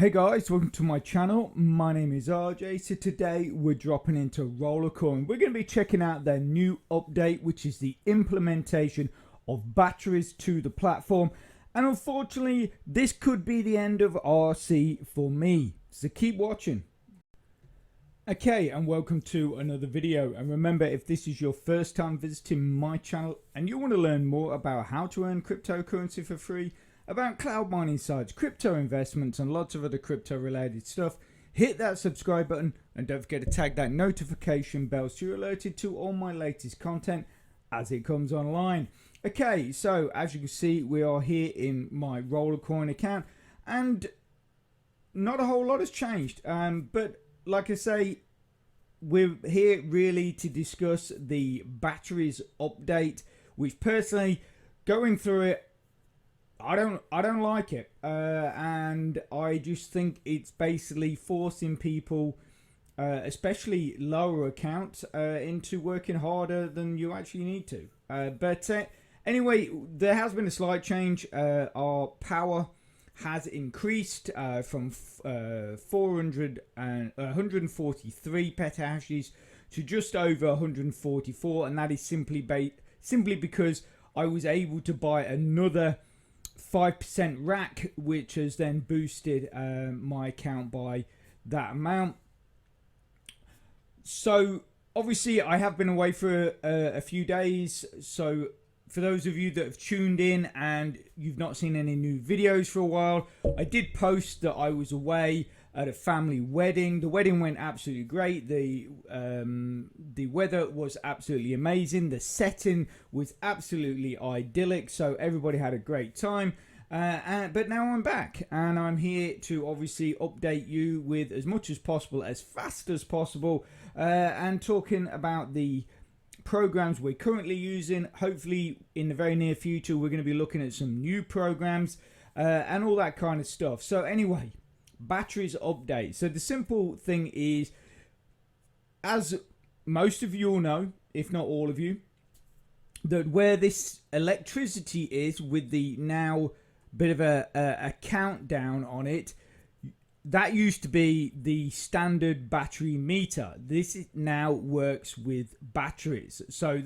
Hey guys, welcome to my channel. My name is RJ. So today we're dropping into Rollercoin. We're going to be checking out their new update, which is the implementation of batteries to the platform. And unfortunately, this could be the end of RC for me. So keep watching. Okay, and welcome to another video. And remember, if this is your first time visiting my channel and you want to learn more about how to earn cryptocurrency for free, about cloud mining sites, crypto investments, and lots of other crypto related stuff, hit that subscribe button and don't forget to tag that notification bell so you're alerted to all my latest content as it comes online. Okay, so as you can see, we are here in my Rollercoin account and not a whole lot has changed, but like I say, we're here really to discuss the batteries update, which personally, going through it, I don't like it, and I just think it's basically forcing people, especially lower accounts, into working harder than you actually need to. But anyway, there has been a slight change. Our power has increased from 143 petahashes to just over 144, and that is simply because I was able to buy another 5% rack, which has then boosted my account by that amount. So obviously I have been away for a few days, so for those of you that have tuned in and you've not seen any new videos for a while, I did post that I was away at a family wedding. The wedding went absolutely great. The weather was absolutely amazing. The setting was absolutely idyllic. So everybody had a great time. But now I'm back and I'm here to obviously update you with as much as possible, as fast as possible, and talking about the programs we're currently using. Hopefully in the very near future we're going to be looking at some new programs and all that kind of stuff. So anyway, batteries update. So the simple thing is, as most of you all know, if not all of you, that where this electricity is with the now bit of a countdown on it, that used to be the standard battery meter. This now works with batteries. So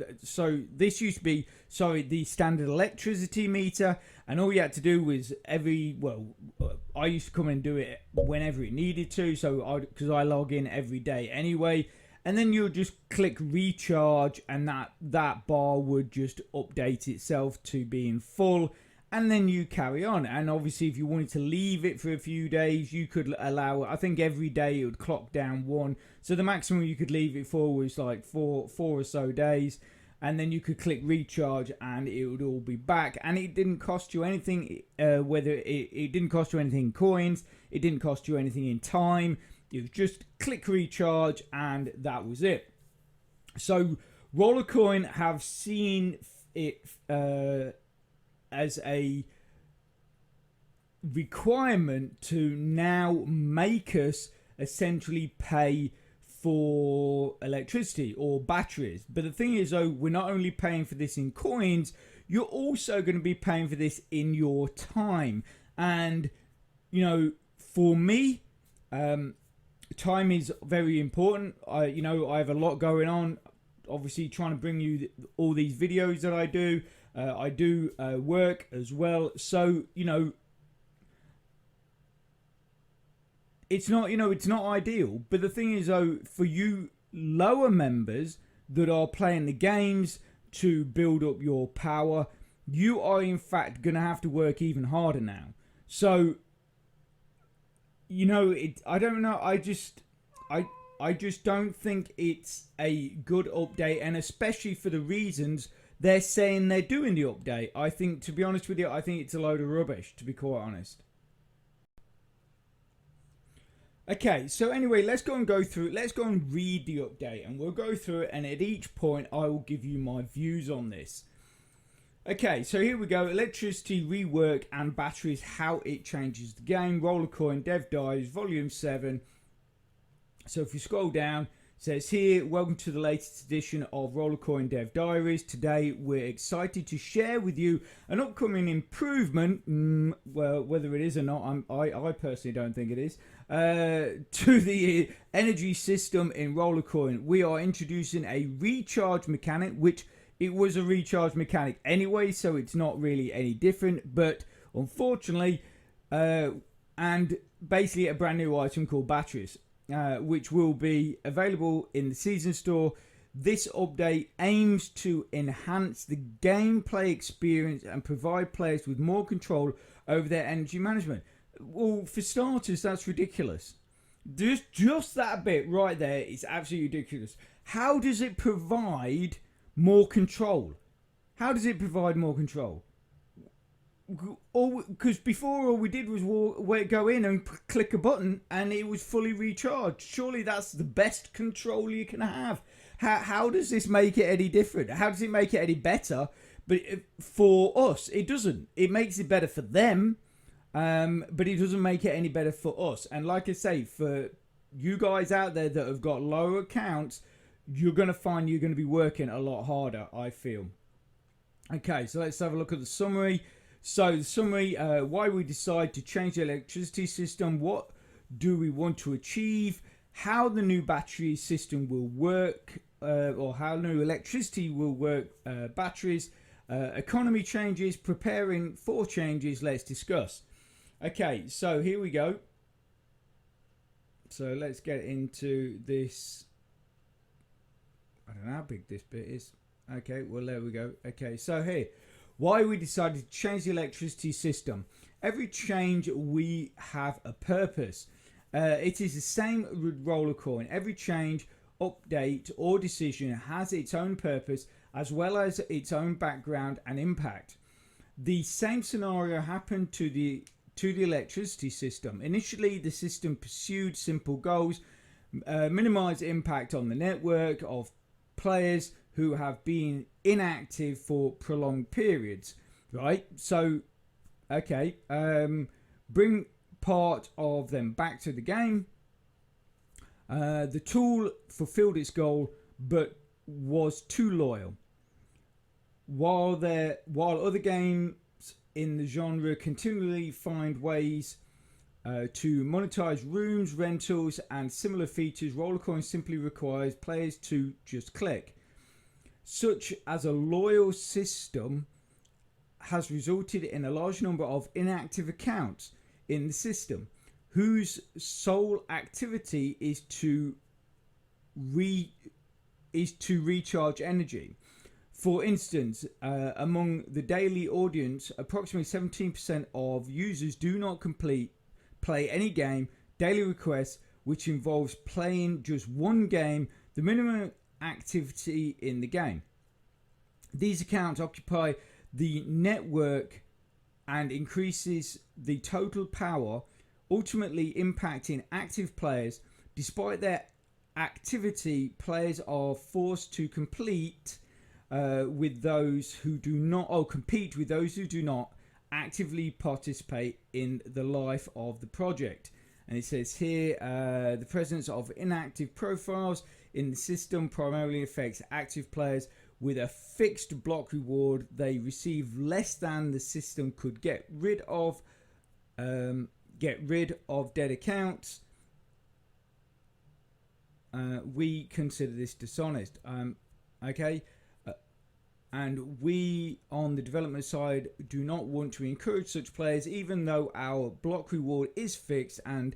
this used to be, the standard electricity meter, and all you had to do was I used to come and do it whenever it needed to, because I log in every day anyway, and then you'll just click recharge and that bar would just update itself to being full, and then you carry on. And obviously if you wanted to leave it for a few days, you could allow, I think every day it would clock down one, so the maximum you could leave it for was like four or so days, and then you could click recharge and it would all be back. And it didn't cost you anything, it didn't cost you anything in coins, it didn't cost you anything in time. You just click recharge and that was it. So Rollercoin have seen it as a requirement to now make us essentially pay for electricity or batteries. But the thing is, though, we're not only paying for this in coins, you're also going to be paying for this in your time. And you know, for me, time is very important. I have a lot going on, obviously trying to bring you all these videos that I do. I do work as well, so it's not ideal. But the thing is, though, for you lower members that are playing the games to build up your power, you are in fact gonna have to work even harder now. So I don't know, I just don't think it's a good update, and especially for the reasons they're saying they're doing the update. I think, to be honest with you, I think it's a load of rubbish, to be quite honest. Okay, so anyway, let's go and read the update, and we'll go through it, and at each point I will give you my views on this. Okay, so here we go. Electricity, rework, and batteries, how it changes the game. Rollercoin, Dev Dives, Volume 7. So if you scroll down, Says here, welcome to the latest edition of Rollercoin Dev Diaries. Today we're excited to share with you an upcoming improvement, well, whether it is or not, I personally don't think it is, to the energy system in Rollercoin. We are introducing a recharge mechanic, which it was a recharge mechanic anyway, so it's not really any different, but unfortunately, and basically a brand new item called batteries. Which will be available in the season store. This update aims to enhance the gameplay experience and provide players with more control over their energy management. Well, for starters, that's ridiculous. Just that bit right there is absolutely ridiculous. How does it provide more control? How does it provide more control? Because before all we did was go in and click a button and it was fully recharged. Surely that's the best control you can have. How does this make it any different? How does it make it any better? But for us, it doesn't. It makes it better for them, but it doesn't make it any better for us. And like I say, for you guys out there that have got lower accounts, you're going to find you're going to be working a lot harder, I feel. Okay, so let's have a look at the summary. So the summary, why we decide to change the electricity system, what do we want to achieve, how the new battery system will work, or how new electricity will work, batteries, economy changes, preparing for changes, let's discuss. Okay, so here we go. So let's get into this. I don't know how big this bit is. Okay, well there we go. Okay, so here. Why we decided to change the electricity system. Every change we have a purpose. It is the same with Rollercoin. Every change, update or decision has its own purpose as well as its own background and impact. The same scenario happened to the electricity system. Initially, the system pursued simple goals, minimize impact on the network of players who have been inactive for prolonged periods, right? So, okay, bring part of them back to the game. The tool fulfilled its goal, but was too loyal. While other games in the genre continually find ways to monetize rooms, rentals, and similar features, Rollercoin simply requires players to just click. Such as a loyal system has resulted in a large number of inactive accounts in the system whose sole activity is to recharge energy. For instance, among the daily audience, approximately 17% of users do not play any game. Daily requests, which involves playing just one game, the minimum activity in the game. These accounts occupy the network and increases the total power, ultimately impacting active players. Despite their activity, players are forced to compete with those who do not actively participate in the life of the project. And it says here, the presence of inactive profiles in the system primarily affects active players. With a fixed block reward, they receive less than the system could get rid of dead accounts. We consider this dishonest. And we on the development side do not want to encourage such players, even though our block reward is fixed and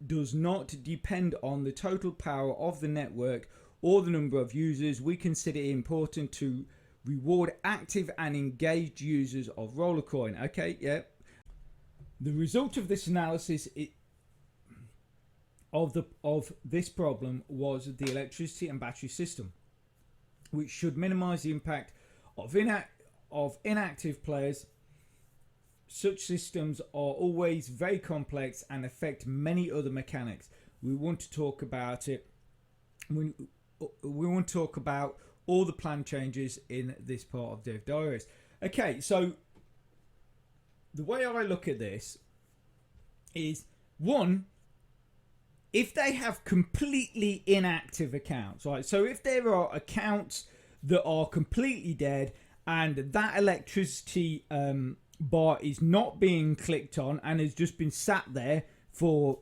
does not depend on the total power of the network or the number of users. We consider it important to reward active and engaged users of Rollercoin. Okay, yeah. The result of this analysis of this problem was the electricity and battery system, which should minimize the impact of inactive players. Such systems are always very complex and affect many other mechanics. We want to talk about it. We want to talk about all the plan changes in this part of Dev Diaries. Okay, so the way I look at this is, one, if they have completely inactive accounts, right? So if there are accounts that are completely dead and that electricity bar is not being clicked on and has just been sat there for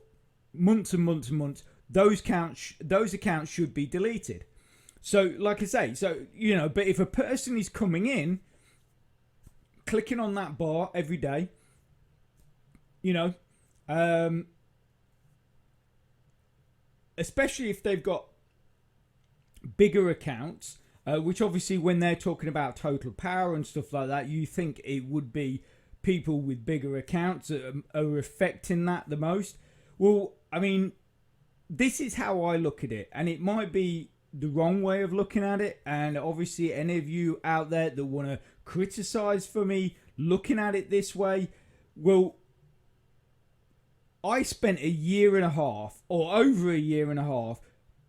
months and months and months, those accounts should be deleted. So like I say, but if a person is coming in, clicking on that bar every day, especially if they've got bigger accounts, which obviously when they're talking about total power and stuff like that, you think it would be people with bigger accounts that are affecting that the most. Well, I mean, this is how I look at it, and it might be the wrong way of looking at it, and obviously any of you out there that want to criticize for me looking at it this way, well, I spent a year and a half or over a year and a half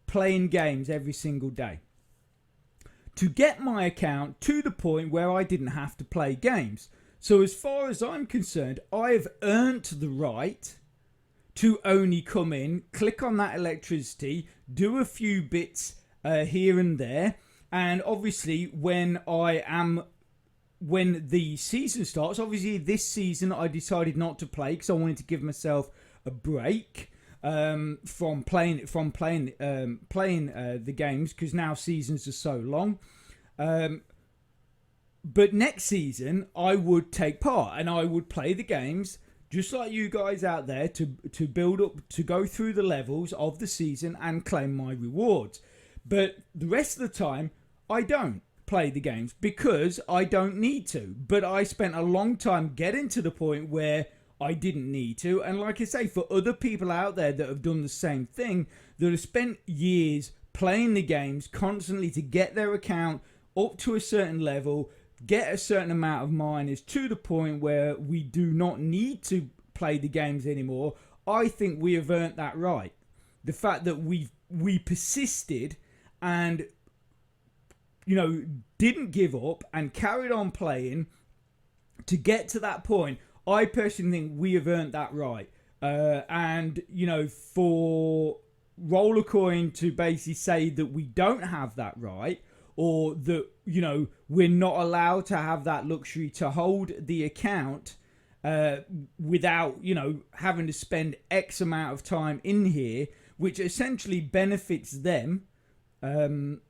playing games every single day to get my account to the point where I didn't have to play games. So as far as I'm concerned, I have earned the right to only come in, click on that electricity, do a few bits here and there, and obviously when the season starts, obviously this season I decided not to play because I wanted to give myself a break from playing the games, because now seasons are so long. But next season I would take part and I would play the games just like you guys out there to build up, to go through the levels of the season and claim my rewards. But the rest of the time I don't play the games because I don't need to. But I spent a long time getting to the point where I didn't need to. And like I say, for other people out there that have done the same thing, that have spent years playing the games constantly to get their account up to a certain level, get a certain amount of miners to the point where we do not need to play the games anymore, I think we have earned that right. The fact that we persisted and didn't give up and carried on playing to get to that point, I personally think we have earned that right. And for Rollercoin to basically say that we don't have that right, or that we're not allowed to have that luxury to hold the account without having to spend X amount of time in here, which essentially benefits them. It's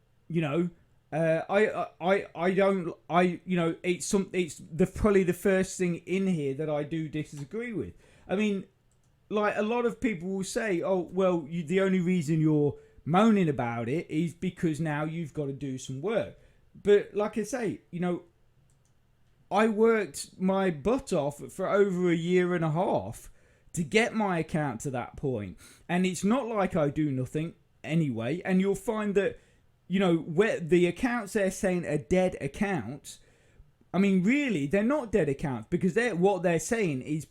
probably the first thing in here that I do disagree with. I mean, like, a lot of people will say, oh well, the only reason you're moaning about it is because now you've got to do some work. But like I say, I worked my butt off for over a year and a half to get my account to that point, and it's not like I do nothing anyway. And you'll find that where the accounts they're saying are dead accounts, I mean, really, they're not dead accounts, because what they're saying is,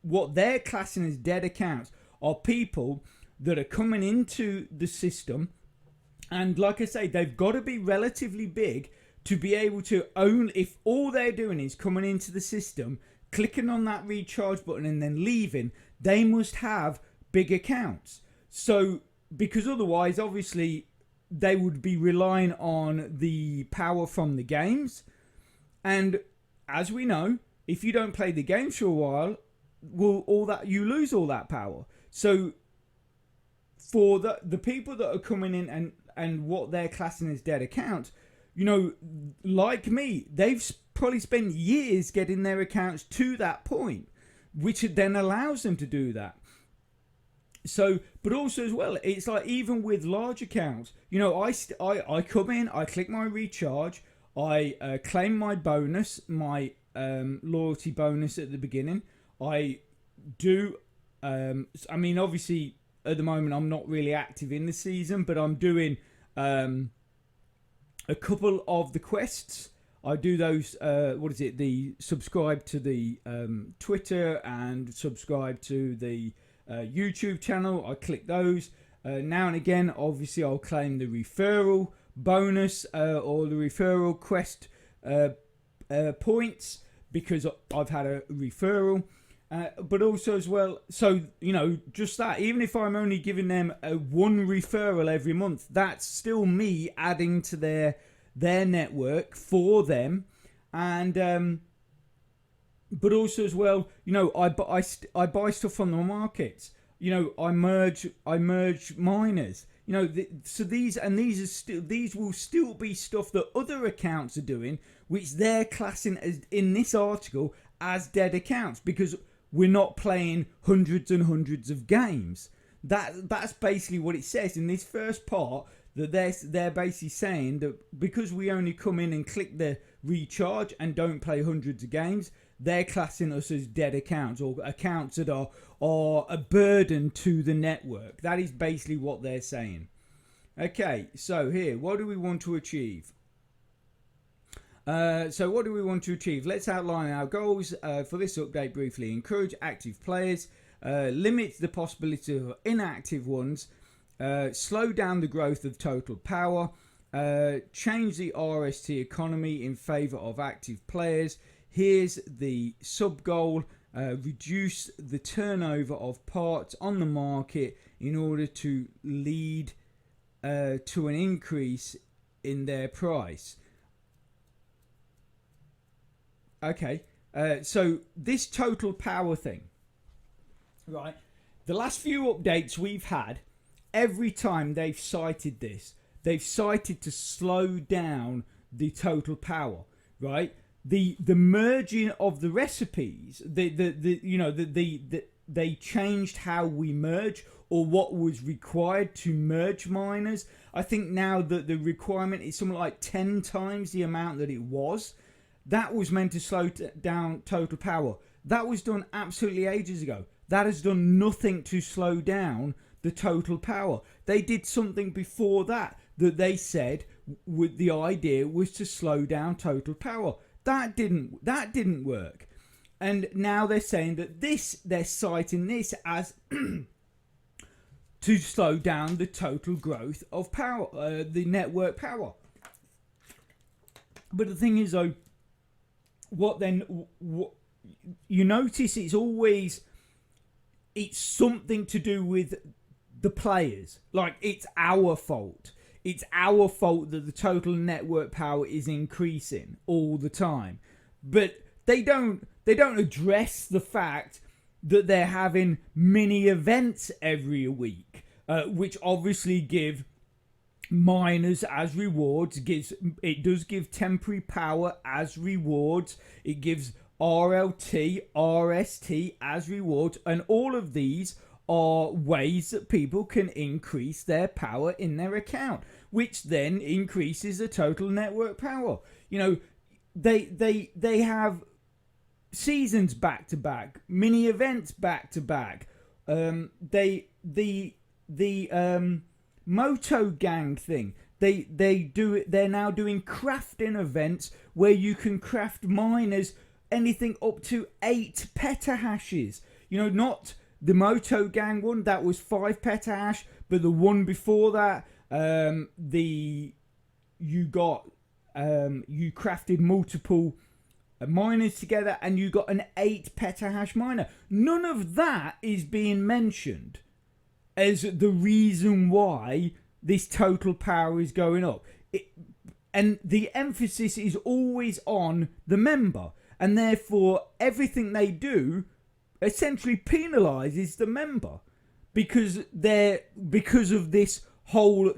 what they're classing as dead accounts are people that are coming into the system, and like I say, they've got to be relatively big to be able to own. If all they're doing is coming into the system, clicking on that recharge button and then leaving, they must have big accounts. So, because otherwise, obviously, they would be relying on the power from the games, and as we know, if you don't play the games for a while, you lose all that power. So for the people that are coming in and what they're classing as dead accounts, like me, they've probably spent years getting their accounts to that point, which then allows them to do that. So, but also as well, it's like, even with large accounts, I come in, I click my recharge, I claim my bonus, my loyalty bonus at the beginning. I do, obviously at the moment I'm not really active in the season, but I'm doing a couple of the quests. I do those, the subscribe to the Twitter and subscribe to the YouTube channel. I click those. Now and again, obviously, I'll claim the referral bonus or the referral quest points, because I've had a referral. But also as well, so just that, even if I'm only giving them a one referral every month, that's still me adding to their network for them. And but also as well, I buy stuff on the markets. I merge miners. So these will still be stuff that other accounts are doing, which they're classing as, in this article, as dead accounts, because we're not playing hundreds and hundreds of games. That's basically what it says in this first part. That they're basically saying that because we only come in and click the recharge and don't play hundreds of games, they're classing us as dead accounts, or accounts that are a burden to the network. That is basically what they're saying. Okay, so here, what do we want to achieve? Let's outline our goals for this update briefly. Encourage active players, limit the possibility of inactive ones, slow down the growth of total power, change the RST economy in favor of active players. Here's the sub goal: reduce the turnover of parts on the market in order to lead to an increase in their price. Okay, so this total power thing, right? The last few updates we've had, every time they've cited this, they've cited to slow down the total power, right? The merging of the recipes, they changed how we merge, or what was required to merge miners. I think now that the requirement is something like 10 times the amount that it was. That was meant to slow down total power. That was done absolutely ages ago. That has done nothing to slow down the total power. They did something before that they said with the idea was to slow down total power. That didn't work. And now they're saying that they're citing this as to slow down the total growth of power, the network power. But the thing is, though, what you notice, it's something to do with the players. Like, it's our fault. It's our fault that the total network power is increasing all the time. But they don't address the fact that they're having mini events every week, which obviously give miners as rewards. It does give temporary power as rewards. It gives RLT, RST as rewards, and all of these are ways that people can increase their power in their account, which then increases the total network power. They have seasons back to back, mini events back to back. The Moto Gang thing. They do it. They're now doing crafting events where you can craft miners anything up to 8 petahashes. Not the Moto Gang one, that was 5 petahash, but the one before that, you crafted multiple miners together and you got an 8 petahash miner. None of that is being mentioned as the reason why this total power is going up. And the emphasis is always on the member, and therefore everything they do essentially penalizes the member, because of this whole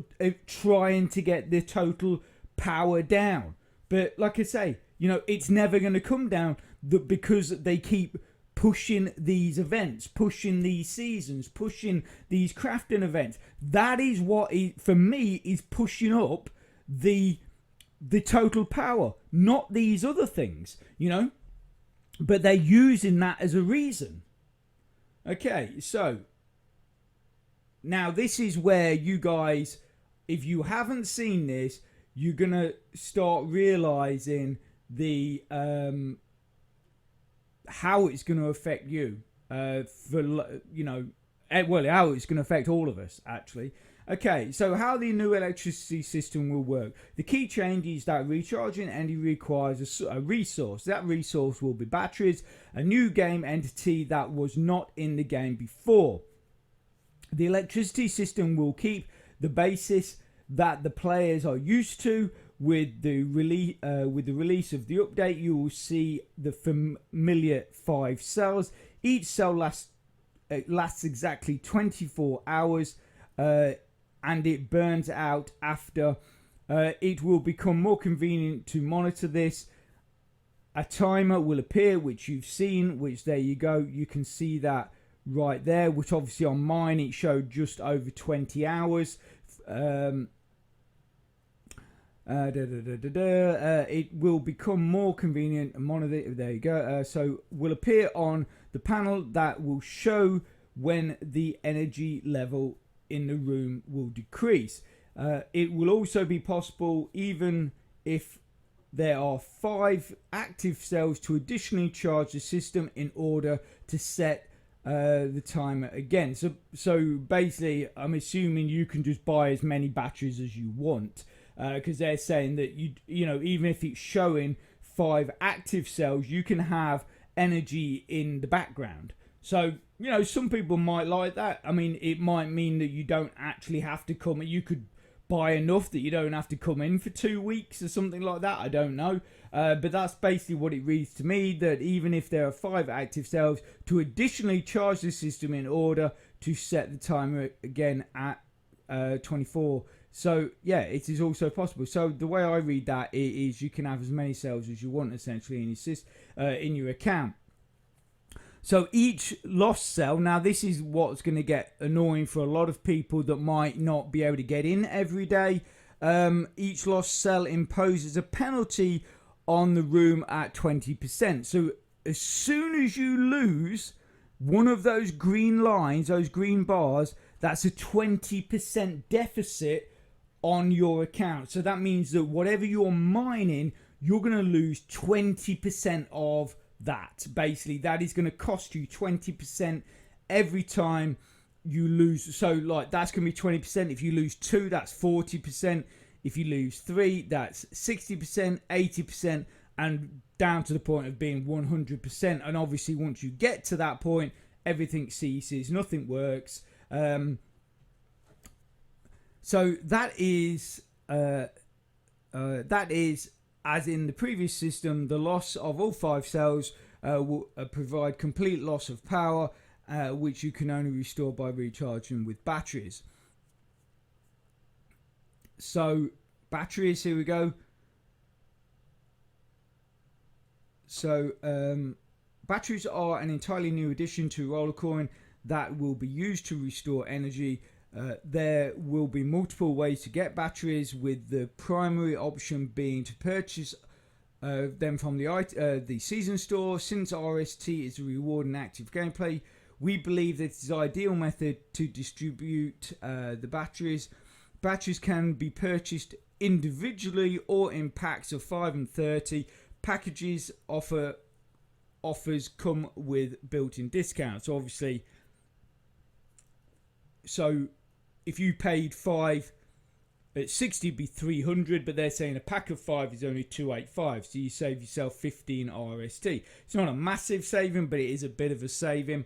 trying to get the total power down. But like I say, it's never going to come down, because they keep pushing these events, pushing these seasons, pushing these crafting events. That is what, for me, is pushing up the total power, not these other things, But they're using that as a reason. Okay, so now this is where you guys, if you haven't seen this, you're gonna start realizing the how it's going to affect you, how it's going to affect all of us, actually. Okay, so how the new electricity system will work. The key change is that recharging energy requires a resource. That resource will be batteries, a new game entity that was not in the game before. The electricity system will keep the basis that the players are used to. With the release of the update, you will see the familiar 5 cells. Each cell lasts exactly 24 hours, and it burns out after. It will become more convenient to monitor this. A timer will appear, which you've seen, which there you go. You can see that right there, which obviously on mine it showed just over 20 hours. It will become more convenient and monitor. There you go. So will appear on the panel that will show when the energy level in the room will decrease. It will also be possible, even if there are 5 active cells, to additionally charge the system in order to set the timer again. So basically, I'm assuming you can just buy as many batteries as you want, because they're saying that you know, even if it's showing 5 active cells, you can have energy in the background. So, you know, some people might like that. I mean, it might mean that you don't actually have to come. You could buy enough that you don't have to come in for 2 weeks or something like that. I don't know. But that's basically what it reads to me, that even if there are 5 active cells, to additionally charge the system in order to set the timer again at 24. So, yeah, it is also possible. So the way I read that is you can have as many cells as you want, essentially, in your account. So each lost cell, now this is what's going to get annoying for a lot of people that might not be able to get in every day. Each lost cell imposes a penalty on the room at 20%. So as soon as you lose one of those green lines, those green bars, that's a 20% deficit on your account. So that means that whatever you're mining, you're going to lose 20% of that. Basically, that is going to cost you 20% every time you lose. So like, that's going to be 20%. If you lose 2, that's 40%. If you lose 3, that's 60%, 80%, and down to the point of being 100%. And obviously, once you get to that point, everything ceases, nothing works. So that is as in the previous system. The loss of all 5 cells will provide complete loss of power, which you can only restore by recharging with batteries. So batteries, here we go. So batteries are an entirely new addition to Rollercoin that will be used to restore energy. There will be multiple ways to get batteries, with the primary option being to purchase them from the season store. Since RST is a reward and active gameplay, we believe that it is the ideal method to distribute the batteries. Batteries can be purchased individually or in packs of 5 and 30. Packages offers come with built-in discounts, obviously. So if you paid 5 at 60, it'd be 300, but they're saying a pack of 5 is only 285, so you save yourself 15 RST. It's not a massive saving, but it is a bit of a saving.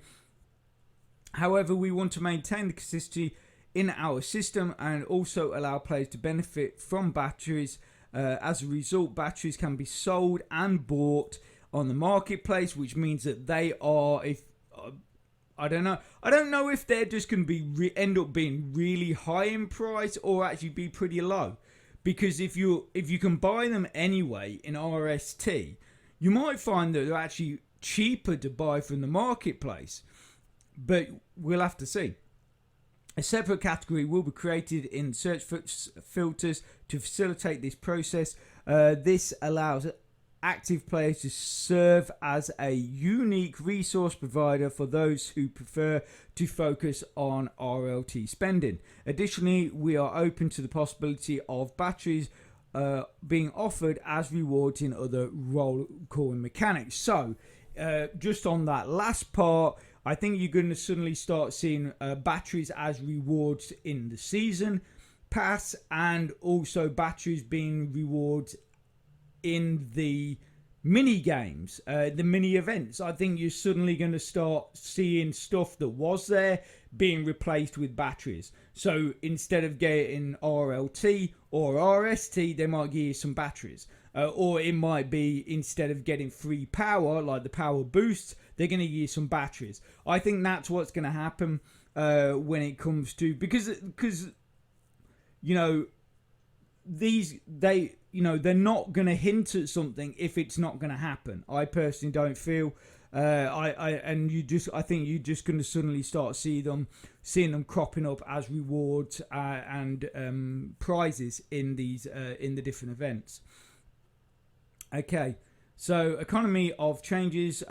However, we want to maintain the consistency in our system and also allow players to benefit from batteries. As a result, batteries can be sold and bought on the marketplace, which means that they are, I don't know if they're just going to be end up being really high in price or actually be pretty low. Because if you can buy them anyway in RST, you might find that they're actually cheaper to buy from the marketplace. But we'll have to see. A separate category will be created in search filters to facilitate this process. This allows active players to serve as a unique resource provider for those who prefer to focus on RLT spending. Additionally, we are open to the possibility of batteries being offered as rewards in other Rollercoin mechanics. So, just on that last part, I think you're going to suddenly start seeing batteries as rewards in the season pass, and also batteries being rewards in the mini games, the mini events. I think you're suddenly going to start seeing stuff that was there being replaced with batteries. So instead of getting RLT or RST, they might give you some batteries. Or it might be, instead of getting free power, like the power boosts, they're going to give you some batteries. I think that's what's going to happen when it comes to, because you know, they're not going to hint at something if it's not going to happen. I personally don't feel. I think you're just going to suddenly start seeing them cropping up as rewards and prizes in these in the different events. Okay, so economy of changes.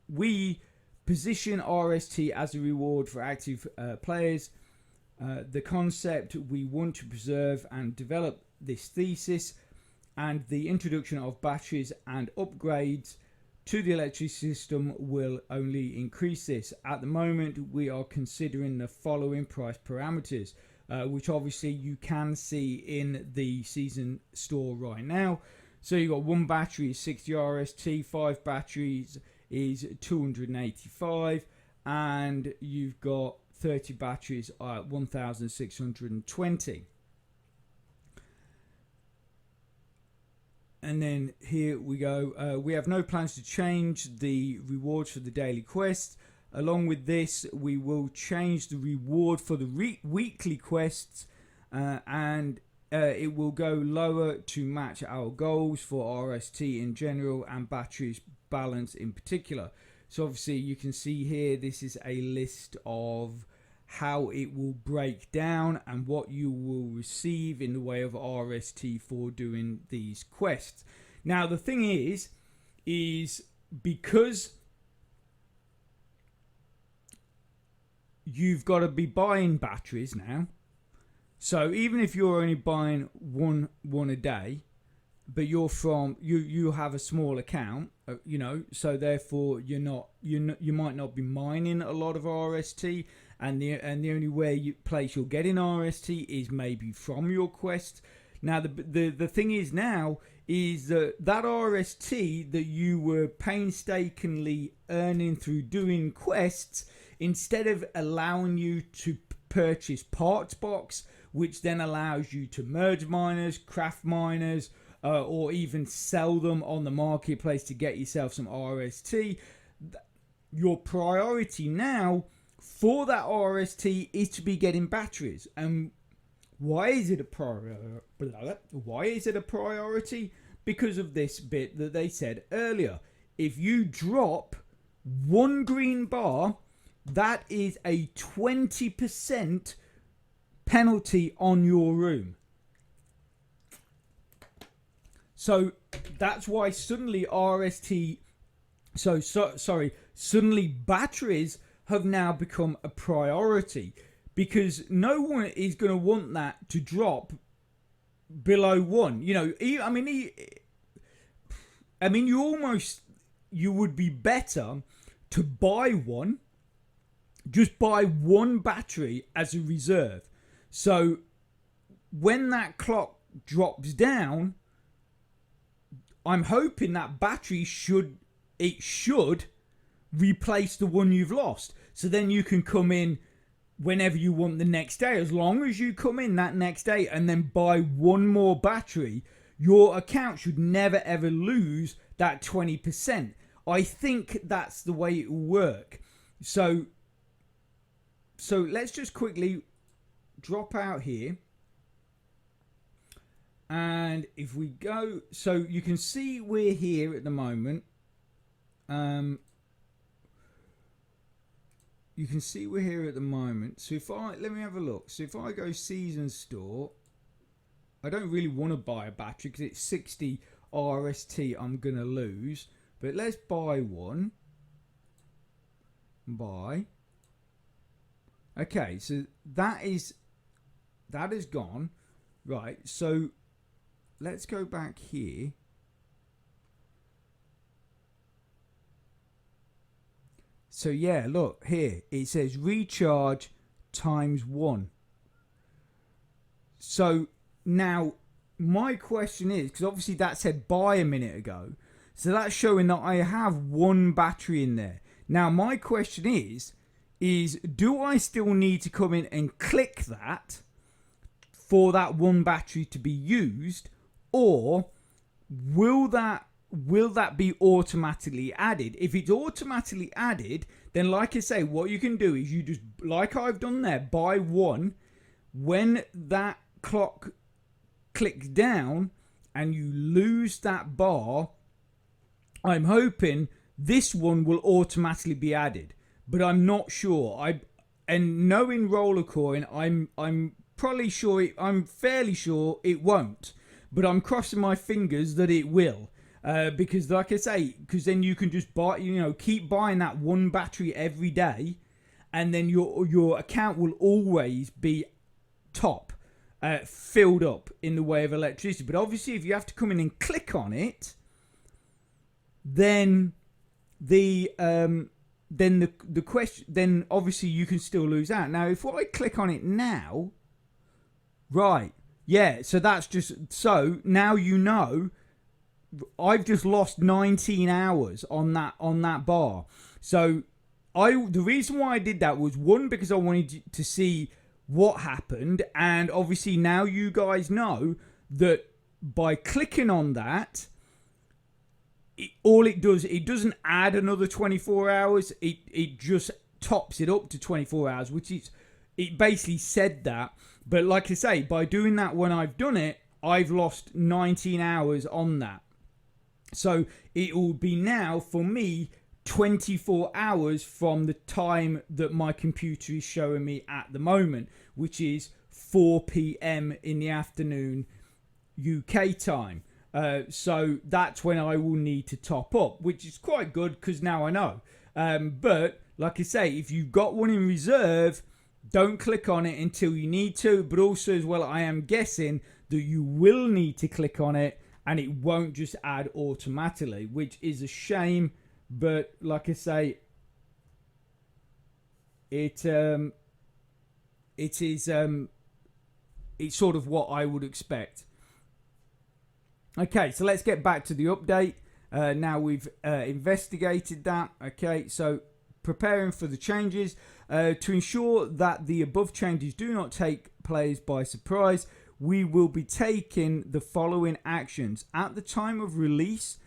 We position RST as a reward for active players. The concept we want to preserve and develop this thesis, and the introduction of batteries and upgrades to the electricity system will only increase this. At the moment, we are considering the following price parameters, which obviously you can see in the season store right now. So you've got one battery is 60 RST, 5 batteries is 285, and you've got 30 batteries at 1,620. And then here we go. We have no plans to change the rewards for the daily quest. Along with this, we will change the reward for the weekly quests, and it will go lower to match our goals for RST in general and batteries balance in particular. So obviously you can see here, this is a list of how it will break down and what you will receive in the way of RST for doing these quests. Now the thing is because you've got to be buying batteries now, so even if you're only buying one a day, but you're from you have a small account, so therefore you might not be mining a lot of RST, and the only place you'll get in RST is maybe from your quest. Now the thing is now is that RST that you were painstakingly earning through doing quests, instead of allowing you to purchase parts box, which then allows you to merge miners, craft miners, or even sell them on the marketplace to get yourself some RST. Your priority now for that RST is to be getting batteries. And why is it a priority? Because of this bit that they said earlier. If you drop one green bar, that is a 20% penalty on your room. So that's why suddenly suddenly batteries have now become a priority, because no one is going to want that to drop below 1. You would be better to buy one, just buy one battery as a reserve. So when that clock drops down, I'm hoping that battery should replace the one you've lost. So then you can come in whenever you want the next day. As long as you come in that next day and then buy one more battery, your account should never ever lose that 20%. I think that's the way it will work. So let's just quickly drop out here. And if we go, so you can see we're here at the moment. You can see we're here at the moment. So let me have a look. So if I go season store, I don't really want to buy a battery because it's 60 RST I'm going to lose. But let's buy one. Buy. Okay, so that is gone. Right, so let's go back here. So yeah, look here. It says recharge ×1. So now my question is, because obviously that said buy a minute ago, so that's showing that I have one battery in there. Now my question is do I still need to come in and click that for that one battery to be used, or will that be automatically added? If it's automatically added, then like I say, what you can do is you just, like I've done there, buy one. When that clock clicks down and you lose that bar, I'm hoping this one will automatically be added, but I'm not sure. And knowing Rollercoin, I'm probably sure I'm fairly sure it won't, but I'm crossing my fingers that it will. Because like I say, because then you can just buy, keep buying that one battery every day, and then your account will always be top, filled up in the way of electricity. But obviously, if you have to come in and click on it, then the question, then obviously you can still lose out. Now, if I click on it now, right, yeah, so that's just, so now I've just lost 19 hours on that bar. So the reason why I did that was, one, because I wanted to see what happened, and obviously now you guys know that by clicking on that, it doesn't add another 24 hours. It just tops it up to 24 hours, which is, it basically said that. But like I say, by doing that when I've done it, I've lost 19 hours on that. So it will be now for me 24 hours from the time that my computer is showing me at the moment, which is 4 p.m. in the afternoon UK time. So that's when I will need to top up, which is quite good because now I know. But like I say, if you've got one in reserve, don't click on it until you need to. But also as well, I am guessing that you will need to click on it, and it won't just add automatically, which is a shame. But like I say, it's sort of what I would expect. Okay, so let's get back to the update. Now we've investigated that. Okay, so preparing for the changes. To ensure that the above changes do not take players by surprise, we will be taking the following actions. At the time of release,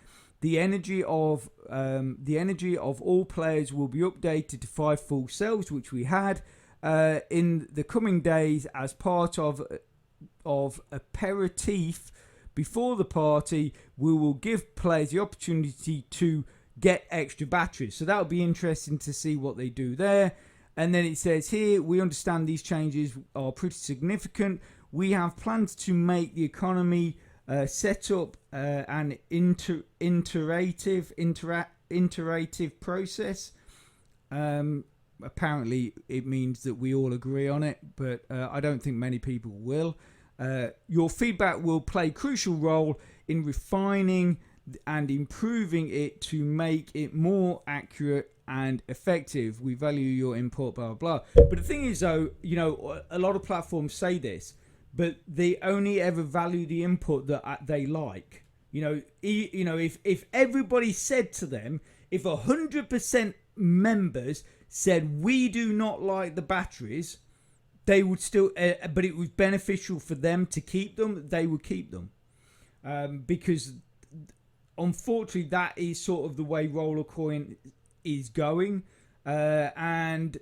the energy of all players will be updated to 5 full cells, which we had. In the coming days, as part of aperitif before the party, we will give players the opportunity to get extra batteries. So that'll be interesting to see what they do there. And then it says here, we understand these changes are pretty significant. We have plans to make the economy set up an iterative process. Apparently it means that we all agree on it, but I don't think many people will. Your feedback will play a crucial role in refining and improving it to make it more accurate and effective. We value your input, blah, blah, blah. But the thing is, though, a lot of platforms say this, but they only ever value the input that they like. If everybody said to them, if 100% members said we do not like the batteries, they would still, but it was beneficial for them to keep them, they would keep them. Because unfortunately, that is sort of the way Rollercoin is going. And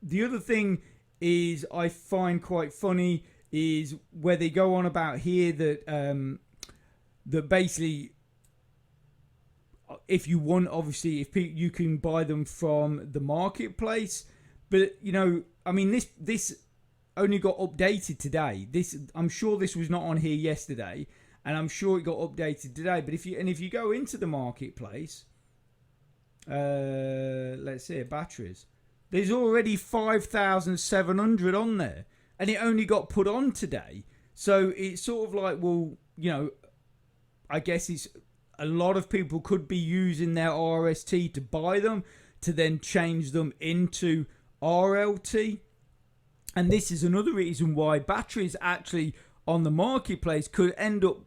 the other thing is I find quite funny is where they go on about here that that basically, if you want, obviously, if you can buy them from the marketplace, but I mean, this only got updated today. I'm sure this was not on here yesterday, and I'm sure it got updated today. But if you go into the marketplace, let's see, batteries. There's already 5,700 on there, and it only got put on today. So it's sort of like, well, I guess it's a lot of people could be using their RST to buy them to then change them into RLT. And this is another reason why batteries actually on the marketplace could end up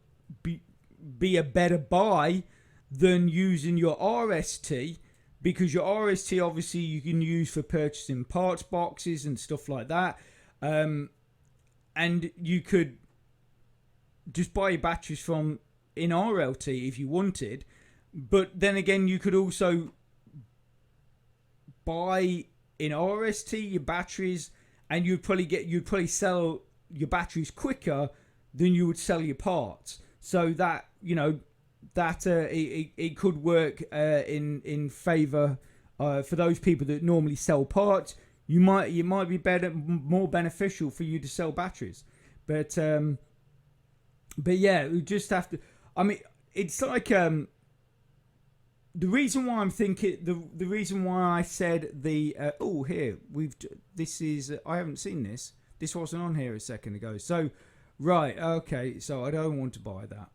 be a better buy than using your RST, because your RST obviously you can use for purchasing parts boxes and stuff like that, and you could just buy your batteries from in RLT if you wanted. But then again, you could also buy in RST your batteries, and you'd probably sell your batteries quicker than you would sell your parts. So that, you know, that it could work in favor for those people that normally sell parts. It might be more beneficial for you to sell batteries. But yeah, we just have to. I mean, it's like the reason why I'm thinking the reason why I said this is I haven't seen this. This wasn't on here a second ago. So right, okay. So I don't want to buy that.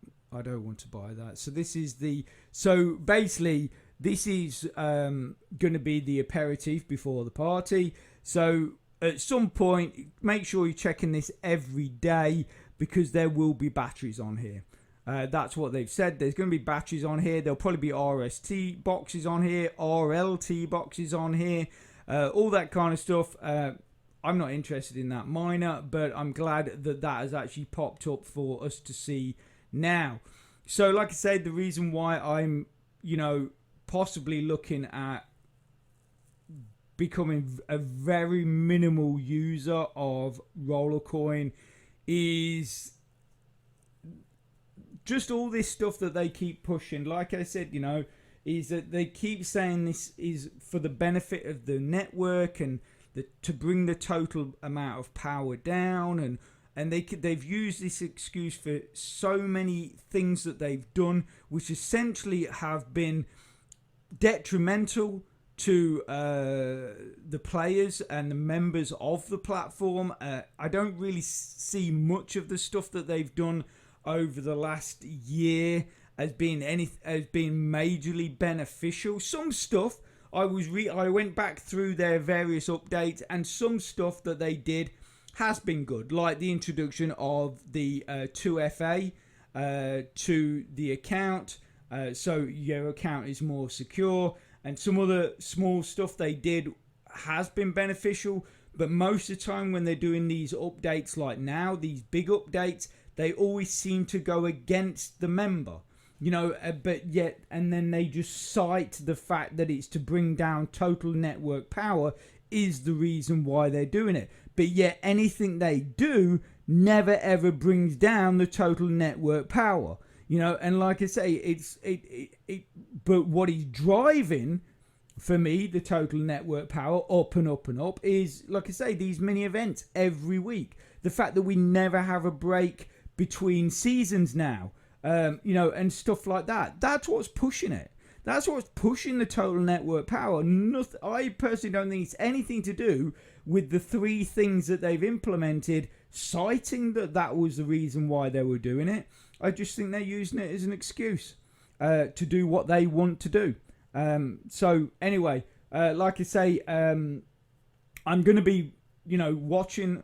So this is basically this is going to be the aperitif before the party. So at some point, make sure you're checking this every day, because there will be batteries on here. That's what they've said. There's going to be batteries on here. There'll probably be RST boxes on here, RLT boxes on here, all that kind of stuff. I'm not interested in that minor, but I'm glad that has actually popped up for us to see now. So like I said, the reason why I'm, possibly looking at becoming a very minimal user of Rollercoin is just all this stuff that they keep pushing. Like I said, is that they keep saying this is for the benefit of the network and to bring the total amount of power down, and they've used this excuse for so many things that they've done, which essentially have been detrimental to the players and the members of the platform. I don't really see much of the stuff that they've done over the last year as being majorly beneficial. Some stuff I went back through their various updates, and some stuff that they did has been good, like the introduction of the 2FA to the account, so your account is more secure, and some other small stuff they did has been beneficial. But most of the time when they're doing these updates like now, these big updates, they always seem to go against the member. But yet, and then they just cite the fact that it's to bring down total network power is the reason why they're doing it. But yet, anything they do never ever brings down the total network power. And like I say, but what is driving for me the total network power up and up and up is, like I say, these mini events every week. The fact that we never have a break between seasons now. And stuff like that. That's what's pushing it. That's what's pushing the total network power. I personally don't think it's anything to do with the three things that they've implemented, citing that was the reason why they were doing it. I just think they're using it as an excuse to do what they want to do. So anyway, like I say, I'm going to be, watching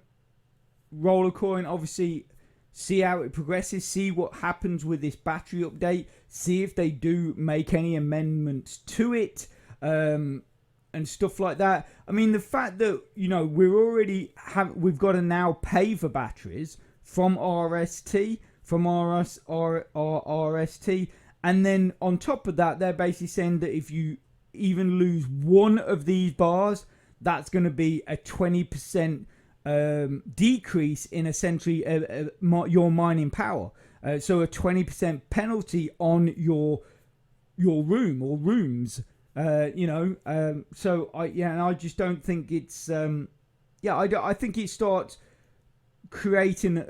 Rollercoin, obviously. See how it progresses, see what happens with this battery update, see if they do make any amendments to it, and stuff like that. I mean, the fact that, we've got to now pay for batteries from RST, RST, and then on top of that, they're basically saying that if you even lose one of these bars, that's going to be a 20% decrease in essentially your mining power, so a 20% penalty on your room or rooms, so I just don't think it's I think it starts creating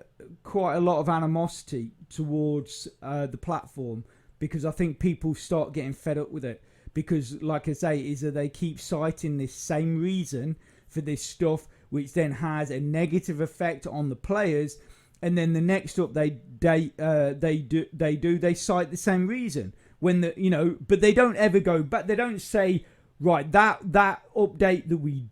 quite a lot of animosity towards the platform, because I think people start getting fed up with it, because like I say, is that they keep citing this same reason for this stuff, which then has a negative effect on the players, and then the next up they cite the same reason when but they don't ever go back. They don't say right, that update that we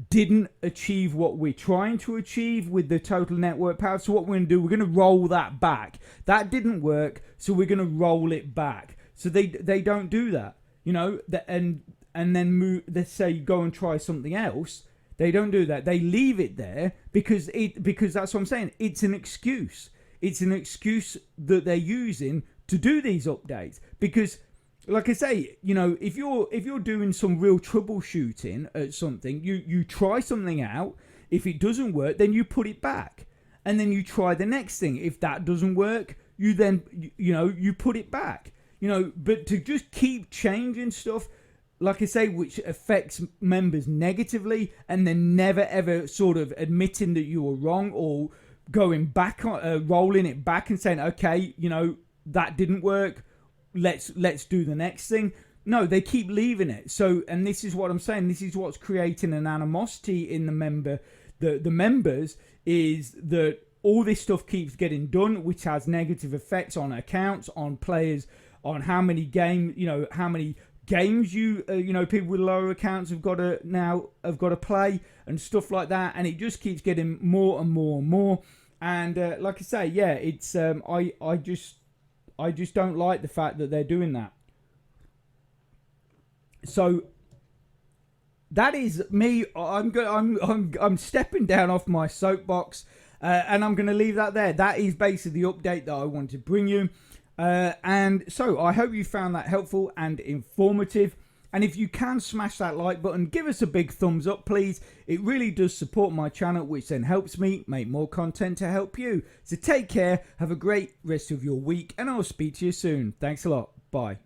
didn't achieve what we're trying to achieve with the total network power. So what we're going to do, we're going to roll that back. That didn't work, so we're going to roll it back. So they don't do that, you know, and then move. Let's say go and try something else. They don't do that. They leave it there because that's what I'm saying. It's an excuse. It's an excuse that they're using to do these updates. Because, like I say, you know, if you're doing some real troubleshooting at something, you try something out. If it doesn't work, then you put it back, and then you try the next thing. If that doesn't work, you then you put it back. You know, but to just keep changing stuff, like I say, which affects members negatively, and then never ever sort of admitting that you were wrong or going back on, rolling it back and saying, okay, you know, that didn't work. Let's do the next thing. No, they keep leaving it. So, and this is what I'm saying. This is what's creating an animosity in the members, is that all this stuff keeps getting done, which has negative effects on accounts, on players, on how many games people with lower accounts have got to play and stuff like that, and it just keeps getting more and more and more. And like I say, yeah, it's I just don't like the fact that they're doing that. So that is me. I'm stepping down off my soapbox, and I'm going to leave that there. That is basically the update that I want to bring you. And so I hope you found that helpful and informative. And if you can smash that like button, give us a big thumbs up, please. It really does support my channel, which then helps me make more content to help you. So take care, have a great rest of your week, and I'll speak to you soon. Thanks a lot. Bye.